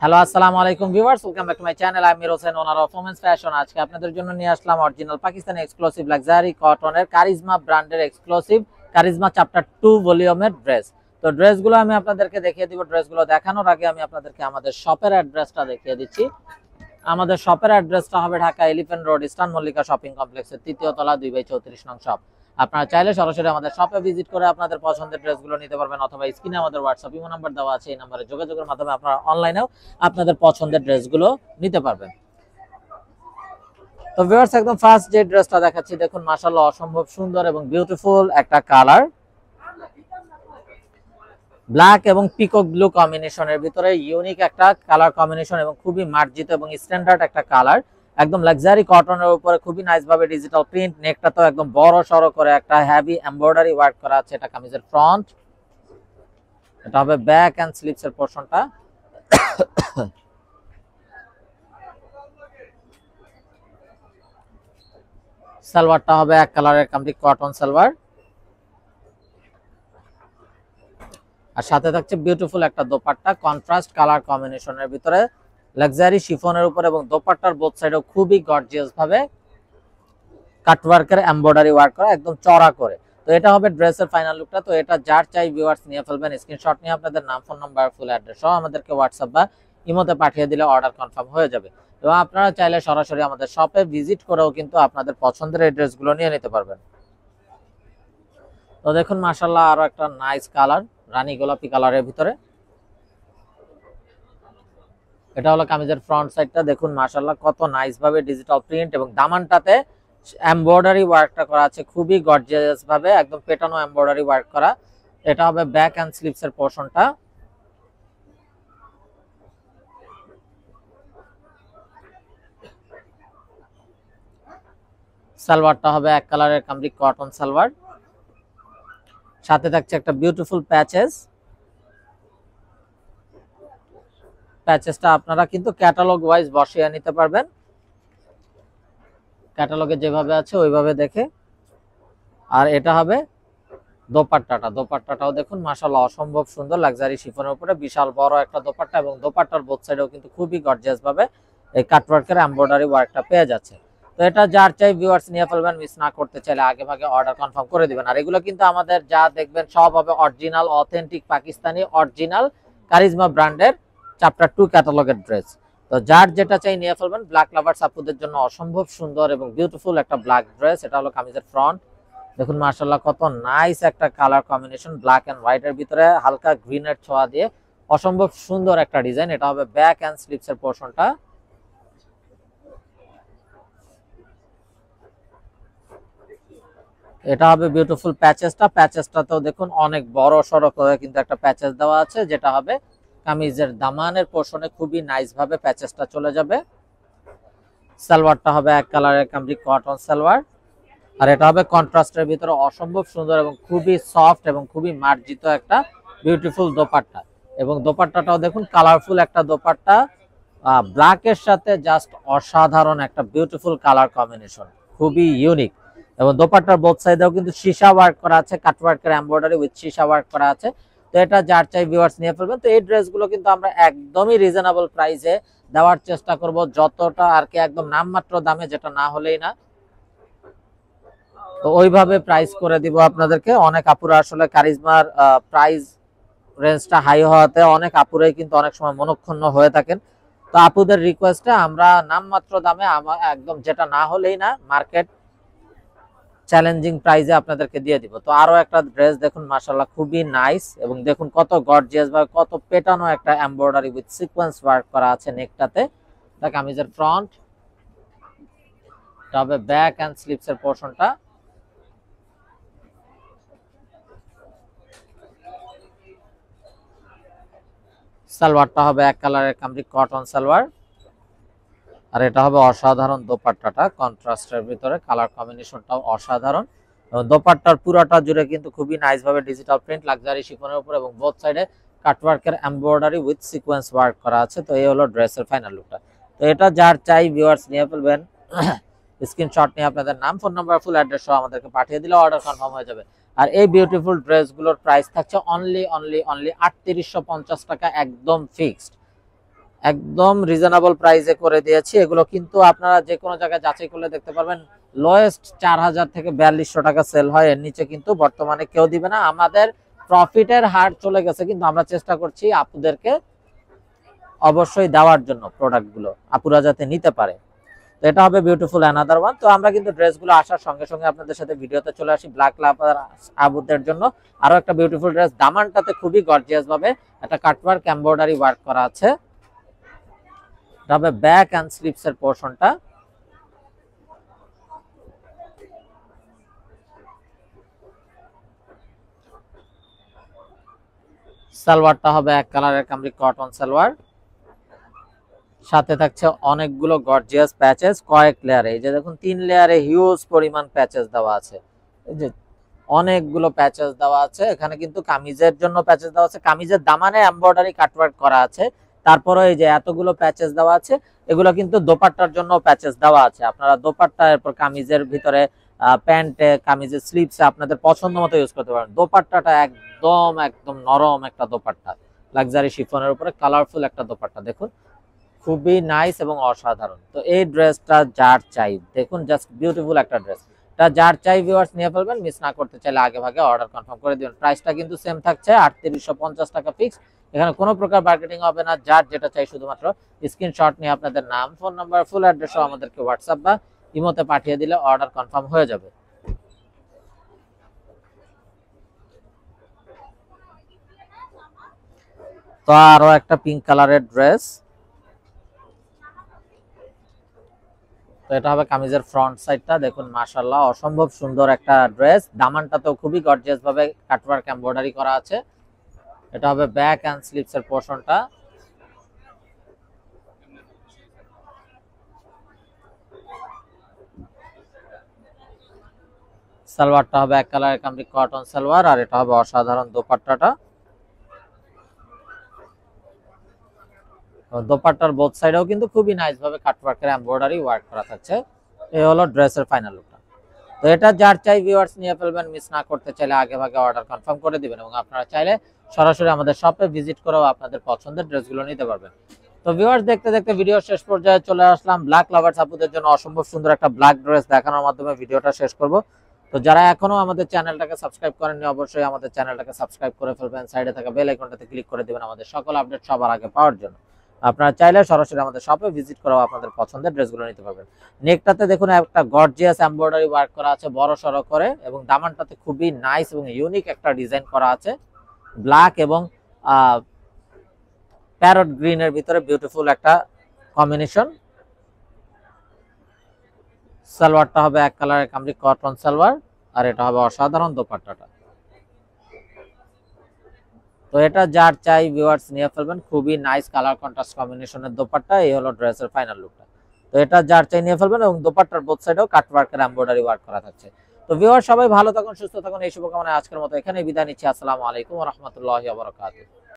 Hello আসসালামু আলাইকুম viewers, welcome back to my channel. আমি Hossain, owner of women's fashion. আজকে আপনাদের জন্য নিয়ে আসলাম অরিজিনাল পাকিস্তানি এক্সক্লুসিভ লাক্সারি কটনের কারিজমা ব্র্যান্ডের এক্সক্লুসিভ কারিজমা চ্যাপ্টার 2 ভলিউমের ড্রেস। তো ড্রেসগুলো আমি আপনাদেরকে দেখিয়ে দিব। ড্রেসগুলো দেখানোর আগে আমি আপনাদেরকে আমাদের শপের অ্যাড্রেসটা দেখিয়ে দিচ্ছি। আমাদের শপের অ্যাড্রেসটা হবে Dhaka elephant road, eastern Mallika shopping কমপ্লেক্সের 3য় তলা 2/34 নং শপ। আপনারা চাইলে সরাসরি আমাদের শপে ভিজিট করে আপনাদের পছন্দের ড্রেসগুলো নিতে পারবেন, অথবা স্ক্রিনে আমাদের হোয়াটসঅ্যাপ ইমো নাম্বার দেওয়া আছে, এই নাম্বারে যোগাযোগের মাধ্যমে আপনারা অনলাইনেও আপনাদের পছন্দের ড্রেসগুলো নিতে পারবেন। তো ভিউয়ার্স, একদম ফার্স্ট যে ড্রেসটা দেখাচ্ছি, দেখুন মাশাআল্লাহ অসম্ভব সুন্দর এবং বিউটিফুল একটা কালার, ব্ল্যাক এবং পিকক ব্লু কম্বিনেশনের ভিতরে ইউনিক একটা কালার কম্বিনেশন এবং খুবই মার্জিত এবং স্ট্যান্ডার্ড একটা কালার। একদম লাক্সারি কটনের উপরে খুবই নাইস ভাবে ডিজিটাল প্রিন্ট, নেকটা তো একদম বড় সড়ো করে একটা হেভি এমব্রয়ডারি ওয়ার্ক করা আছে। এটা কামিজের ফ্রন্ট, এটা হবে ব্যাক এন্ড স্লিভস এর পোরশনটা। সালোয়ারটা হবে এক কালারের কমপ্লিট কটন সালোয়ার, আর সাথে থাকছে বিউটিফুল একটা দোপাট্টা কন্ট্রাস্ট কালার কম্বিনেশনের ভিতরে লাক্সারি শিফনের উপর, এবং দোপাট্টার বোথ সাইডেও খুবই গর্জিয়াস ভাবে কাটওয়ার্কের এমব্রয়ডারি ওয়ার্ক করা, একদম চড়া করে। তো এটা হবে ড্রেসের ফাইনাল লুকটা। তো এটা যার চাই ভিউয়ার্স নিয়ে ফেলবেন, স্ক্রিনশট নিয়ে আপনাদের নাম, ফোন নাম্বার, ফুল অ্যাড্রেস সহ আমাদেরকে হোয়াটসঅ্যাপ বা ইমোতে পাঠিয়ে দিলে অর্ডার কনফার্ম হয়ে যাবে। এবং আপনারা চাইলে সরাসরি আমাদের শপে ভিজিট করেও কিন্তু আপনাদের পছন্দের এই ড্রেসগুলো নিয়ে নিতে পারবেন। তো দেখুন মাশাআল্লাহ আরো একটা নাইস কালার, রানী গোলাপি কালারের ভিতরে। এটা হলো কামিজের ফ্রন্ট সাইডটা, দেখুন মাশাআল্লাহ কত নাইস ভাবে ডিজিটাল প্রিন্ট এবং দামানটাতে এমব্রয়ডারি ওয়ার্কটা করা আছে খুবই গর্জিয়াস ভাবে, একদম পেটানো এমব্রয়ডারি ওয়ার্ক করা। এটা হবে ব্যাক এন্ড স্লিভস এর পোরশনটা। সালোয়ারটা হবে এক কালারের কমপ্লিট কটন সালোয়ার, সাথে থাকছে একটা বিউটিফুল প্যাচেসটা আপনারা কিন্তু ক্যাটালগ ওয়াইজ বসিয়ে নিতে পারবেন, ক্যাটালগে যেভাবে আছে ওইভাবে দেখে। আর এটা হবে দোপাট্টাটাও দেখুন মাশাআল্লাহ অসম্ভব সুন্দর, লাক্সারি শিফনের উপরে বিশাল বড় একটা দোপাট্টা, এবং দোপাট্টার বোথ সাইডেও কিন্তু খুবই গর্জিয়াস ভাবে এই কাটওয়ার্কের এমব্রয়ডারি ওয়ার্কটা পেয়ে যাচ্ছে। তো এটা যার চাই ভিউয়ার্স নিয়ে ফেলবেন, মিস না করতে চাইলে আগে ভাগে অর্ডার কনফার্ম করে দিবেন। আর এগুলো কিন্তু আমাদের যা দেখবেন সব হবে original authentic Pakistani original charisma ব্র্যান্ডের চ্যাপ্টার 2 ক্যাটালগের ড্রেস। তো যার যেটা চাই নিয়ে ফেলবেন। ব্ল্যাক লাভার্স আপুদের জন্য অসম্ভব সুন্দর এবং বিউটিফুল একটা ব্ল্যাক ড্রেস। এটা হলো কামিজের ফ্রন্ট, দেখুন মাশাআল্লাহ কত নাইস একটা colour combination, black and white এর ভিতরে হালকা গ্রিনের ছোঁয়া দিয়ে অসম্ভব সুন্দর একটা ডিজাইন। এটা হবে ব্যাক এন্ড স্লিভস এর পোরশনটা। এটা হবে বিউটিফুল প্যাচেসটাতেও দেখুন অনেক বড় সড়ো করে কিন্তু একটা প্যাচেস দেওয়া আছে, যেটা হবে কামিজের দামানের পোরশনে খুবই নাইস ভাবে প্যাচেসটা চলে যাবে। সালোয়ারটা হবে এক কালারের কমপ্লিট কটন সালোয়ার, আর এটা হবে কন্ট্রাস্টের ভিতরে অসম্ভব সুন্দর এবং খুবই সফট এবং খুবই মার্জিত একটা বিউটিফুল দোপাট্টা। এবং দোপাট্টাটাও দেখুন কালারফুল একটা দোপাট্টা, ব্ল্যাকের সাথে জাস্ট অসাধারণ একটা বিউটিফুল কালার কম্বিনেশন, খুবই ইউনিক। এবং দোপাট্টার বোথ সাইডেও কিন্তু সীসা ওয়ার্ক করা আছে, কাটওয়ার্কের এমব্রয়ডারি উইথ সীসা ওয়ার্ক করা আছে। তো এটা যার চাই ভিউয়ার্স নিয়ে ফেলবেন। তো এই ড্রেসগুলো কিন্তু আমরা একদমই রিজনেবল প্রাইসে দেওয়ার চেষ্টা করব, যতটা আর কি একদম নামমাত্র দামে, যেটা না হলেই না। তো ওইভাবে প্রাইস করে দিব আপনাদেরকে। অনেক আপুরা আসলে কারিজমার প্রাইস রেঞ্জটা হাই হওয়াতে অনেক আপুরাই কিন্তু অনেক সময় মনক্ষুণ্ণ হয়ে থাকেন। তো আপুদের রিকোয়েস্টে আমরা নামমাত্র দামে একদম যেটা না হলেই না মার্কেট চ্যালেঞ্জিং প্রাইসে আপনাদেরকে দিয়ে দিব। তো আরো একটা ড্রেস দেখুন মাশাআল্লাহ খুবই নাইস, এবং দেখুন কত গর্জিয়াস ভাবে কত পেটানো একটা এমব্রয়ডারি উইথ সিকোয়েন্স ওয়ার্ক করা আছে নেকটাতে। এটা কামিজের ফ্রন্ট, এটা হবে ব্যাক এন্ড স্লিভস এর পোরশনটা। সালোয়ারটা হবে এক কালারের কমপ্লিট কটন সালোয়ার, আর এটা হবে অসাধারণ দোপাট্টাটা কন্ট্রাস্টের ভিতরে, কালার কম্বিনেশনটাও অসাধারণ। এবং দোপাট্টার পুরোটা জুড়ে কিন্তু খুবই নাইস ভাবে ডিজিটাল প্রিন্ট লাক্সারি শিফনের উপর, এবং বোথ সাইডে কাটওয়ার্কের এমব্রয়ডারি উইথ সিকোয়েন্স ওয়ার্ক করা আছে। তো এই হলো ড্রেসের ফাইনাল লুকটা। তো এটা যার চাই ভিউয়ার্স নিয়ে ফেলবেন, স্ক্রিনশট নিয়ে আপনাদের নাম, ফোন নাম্বার, ফুল অ্যাড্রেস সহ আমাদেরকে পাঠিয়ে দিলে অর্ডার কনফার্ম হয়ে যাবে। আর এই বিউটিফুল ড্রেসগুলোর প্রাইস থাকছে অনলি 3850 টাকা, একদম ফিক্সড, একদম রিজনেবল প্রাইসে করে দিয়েছি। এগুলো কিন্তু আপনারা যে কোনো জায়গায় যাচাই করলে দেখতে পারবেন লোয়েস্ট 4000 থেকে 4200 টাকা সেল হয়, এর নিচে কিন্তু বর্তমানে কেউ দিবে না। আমাদের প্রফিটের হার চলে গেছে, কিন্তু আমরা চেষ্টা করছি আপুদেরকে অবশ্যই দেওয়ার জন্য প্রোডাক্টগুলো আপুরা যাতে নিতে পারে। তো এটা হবে বিউটিফুল অ্যানাদার ওয়ান। তো আমরা কিন্তু ড্রেসগুলো আসার সঙ্গে সঙ্গে আপনাদের সাথে ভিডিওতে চলে আসি ব্ল্যাক লাভার আবুদের জন্য আরো একটা বিউটিফুল ড্রেস। দামানটাতে খুবই গর্জিয়াস ভাবে একটা কাটওয়ার্ক এমব্রয়ডারি ওয়ার্ক করা আছে। এটা হবে ব্যাক এন্ড স্লিভস এর পোরশনটা। সালোয়ারটা হবে এক কালারের কামরি কটন সালোয়ার, সাথে থাকছে অনেকগুলো গর্জিয়াস প্যাচেস কয়েক লেয়ারে। এই যে দেখুন 3 লেয়ারে হিউজ পরিমাণ প্যাচেস দেওয়া আছে, এই যে অনেকগুলো প্যাচেস দেওয়া আছে। এখানে কিন্তু কামিজের জন্য প্যাচেস দেওয়া আছে, কামিজের দামানে এমব্রয়ডারি কাটওয়ার্ক করা আছে। তারপরে এই যে এতগুলো প্যাচেস দেওয়া আছে, এগুলো কিন্তু দোপাট্টার জন্য প্যাচেস দেওয়া আছে। আপনারা দোপাট্টা এরপর কামিজের ভিতরে প্যান্টে কামিজের স্লিভসে আপনাদের পছন্দ মতো ইউজ করতে পারেন। দোপাট্টাটা একদম একদম নরম একটা দোপাট্টা, লাক্সারি শিফনের উপরে কালারফুল একটা দোপাট্টা, দেখুন খুবই নাইস এবং অসাধারণ। তো এই ড্রেসটা যার চাই, দেখুন জাস্ট বিউটিফুল একটা ড্রেস, এটা যার চাই ভিউয়ার্স নিয়ে ফেলবেন, মিস না করতে চাইলে আগে ভাগে অর্ডার কনফার্ম করে দিবেন। প্রাইসটা কিন্তু সেম থাকছে 3850 টাকা ফিক্স, এখানে কোনো প্রকার মার্কেটিং হবে না। যার যেটা চাই শুধুমাত্র স্ক্রিনশট নিয়ে আপনাদের নাম, ফোন নাম্বার, ফুল অ্যাড্রেসও আমাদেরকে হোয়াটসঅ্যাপ বা ইমোতে পাঠিয়ে দিলে অর্ডার কনফার্ম হয়ে যাবে। তো আরো একটা পিঙ্ক কালারের ড্রেস, তো এটা হবে কামিজের ফ্রন্ট সাইডটা, দেখুন মাশাআল্লাহ অসম্ভব সুন্দর একটা ড্রেস। দামানটাতেও খুবই গর্জিয়াস ভাবে কাটওয়ার্ক এমব্রয়ডারি করা আছে। এটা হবে ব্যাক এন্ড স্লিভস এর পোরশনটা। সালোয়ারটা হবে এক কালারের কামরি কটন সালোয়ার, আর এটা হবে অসাধারণ দোপাট্টাটা। দোপাট্টার বোথ সাইডেও কিন্তু খুবই নাইস ভাবে কাটওয়ার্কের এমব্রয়ডারি ওয়ার্ক করা থাকছে। এই হলো ড্রেসের ফাইনাল লুকটা। তো এটা যার চাই ভিউয়ার্স নিয়ে ফেলবেন, মিস না করতে চাইলে আগে ভাগে অর্ডার কনফার্ম করে দিবেন, এবং আপনারা চাইলে সরাসরি আমাদের শপে ভিজিট করেও আপনাদের পছন্দের ড্রেসগুলো নিতে পারবেন। তো ভিউয়ার্স দেখতে দেখতে ভিডিও শেষ পর্যায়ে চলে আসলাম। ব্ল্যাক লাভার্স আপুদের জন্য অসম্ভব সুন্দর একটা ব্ল্যাক ড্রেস দেখানোর মাধ্যমে ভিডিওটা শেষ করব। তো যারা এখনো আমাদের চ্যানেলটাকে সাবস্ক্রাইব করেননি, অবশ্যই আমাদের চ্যানেলটাকে সাবস্ক্রাইব করে ফেলবেন, সাইডে থাকা বেল আইকনটাতে ক্লিক করে দিবেন আমাদের সকল আপডেট সবার আগে পাওয়ার জন্য। আপনারা চাইলে সরাসরি আমাদের শপে ভিজিট করেও আপনাদের পছন্দের ড্রেসগুলো নিতে পারবেন। নেকটাতে দেখুন একটা গর্জিয়াস এমব্রয়ডারি ওয়ার্ক করা আছে বড় সড়ো করে, এবং দামানটাতে খুবই নাইস এবং ইউনিক একটা ডিজাইন করা আছে ব্ল্যাক এবং প্যারট গ্রিনের ভিতরে বিউটিফুল একটা কম্বিনেশন। সালোয়ারটা হবে এক কালারের কামরি কটন সালোয়ার, আর এটা হবে অসাধারণ দোপাট্টাটা। তো এটা যার চাই ভিউয়ার্স নিয়ে ফেলবেন, খুবই নাইস কালার কন্ট্রাস্ট কম্বিনেশনের দোপাট্টা। এই হলো ড্রেসের ফাইনাল লুকটা। তো এটা যার চাই নিয়ে ফেলবেন, এবং দোপাট্টার বোথ সাইডেও কাটওয়ার্কের এমব্রয়ডারি ওয়ার্ক করা থাকছে। তো ভিউয়ার্স সবাই ভালো থাকুন, সুস্থ থাকুন, এই শুভকামনায় আজকের মতো এখানেই বিদায় নিচ্ছি। আসসালামু আলাইকুম ওয়া রাহমাতুল্লাহি ওয়া বারাকাতুহু।